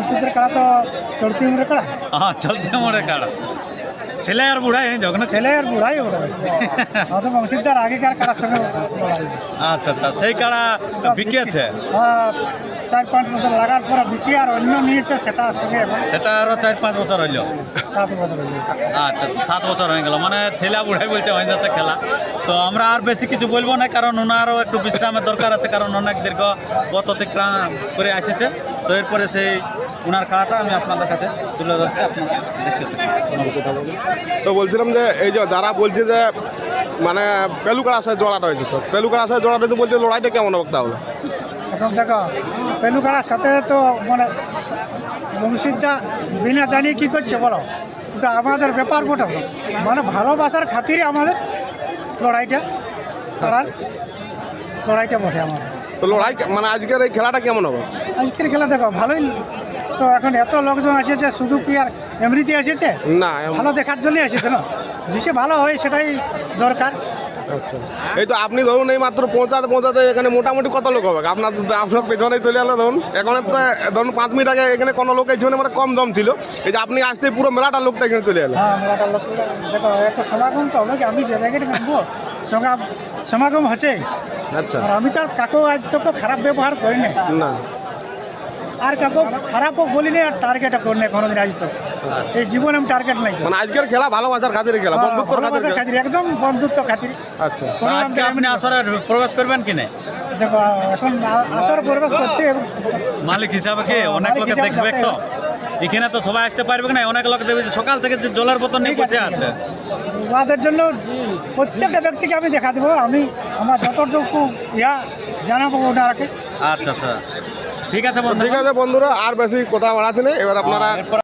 বংশীদের কাড়া তো চলতি উমরে কাড়া, হ্যাঁ চলতে মোড়ে কাড়া ছেলে আর বুড়াই যখন ছেলে আর বুড়াই ওটা হয়তো বংশীদার আগেকার কাড়ার সঙ্গে লড়াই। আচ্ছা আচ্ছা সেই কাড়া বিকেছে 4-5 বছর লাগার পরে বিক্রি আর অন্য নিয়েছে সেটার সঙ্গে এখন সেটা আরো 4-5 বছর হইল। 7 বছর হয়ে গেছে। আচ্ছা 7 বছর হয়ে গেল, মানে ছেলে বুড়াই বলছে হয়ে যাচ্ছে খেলা। তো আমরা আর বেশি কিছু বলবো না, কারণ ওনারও একটু বিশ্রামের দরকার আছে, কারণ অনেক দীর্ঘ পথ অতিক্রম করে এসেছে। তো এরপরে সেই ওনার খেলাটা আমি আপনাদের কাছে তুলে ধরতে আপনাকে দেখতে থাকি। তো বলছিলাম যে এই যে যারা বলছে যে মানে পেলুকার আশায় জড়াটা হয়েছে, তো পেলুকার আশায় জড়াটা হয়েছে বলছে লড়াইটা কেমন হবে তাহলে? এখন দেখো পেলুকাড়ার সাথে তো মানে বংশীদা বিনা জানিয়ে কী করছে বলো, ওটা আমাদের ব্যাপার বটে, মানে ভালোবাসার খাতিরে আমাদের লড়াইটা করার লড়াইটা বটে আমাদের। তো লড়াই মানে আজকের এই খেলাটা কেমন হবে? আজকের খেলা দেখো ভালোই, তো এখন এত লোকজন এসেছে, শুধু কি আর এমনিতে এসেছে, না ভালো দেখার জন্যই এসেছে না, যে ভালো হয় সেটাই দরকার। আচ্ছা, এই তো আপনি ধরুন এই মাত্র পৌঁছাতে এখানে মোটামুটি কত লোক হবে? আপনার পেছনে চলে এলো ধরুন, এখন তো ধরুন 5 মিনিট আগে এখানে কোনো লোক এই জন্য মানে কম দম ছিল, এই যে আপনি আসতে পুরো মেলাটা লোকটা এখানে চলে এলো। হ্যাঁ মেলাটার লোক দেখো একটা সমাগম তো হবে, আমি যে জায়গাটা নামবো সমাগম হচ্ছে। আচ্ছা, আর আমি তো আর কাকু আজ তো খারাপ ব্যবহার করিনি, না আর কাকু খারাপও বলিনি, আর টার্গেটও করিনি কোনোদিন আজ তো, এই জীবনে আমি টার্গেট নাই। মানে আজকের খেলা ভালোবাসার খাতিরে খেলা, বন্ধুত্বর খাতিরে খেলা। খাতির একদম বন্ধুত্ব খাতির। আচ্ছা, তো আজকে আপনি আসরে প্রবেশ করবেন কি না দেখো এখন আসর প্রবেশ করছে, মালিক হিসাবে? কি অনেক লোকে দেখবে তো এখানে, তো সবাই আসতে পারবে না, অনেক লোক দেখবে যে সকাল থেকে যে জলের বোতল নিয়ে বসে আছে। ওদের জন্য প্রত্যেকটা ব্যক্তিকে আমি দেখা দেবো, আমি আমার যতটুকু জানাবো ওনারাকে। আচ্ছা আচ্ছা ঠিক আছে বন্ধু। ঠিক আছে বন্ধুরা, আর বেশি কথা বাড়াচ্ছি না, এবার আপনারা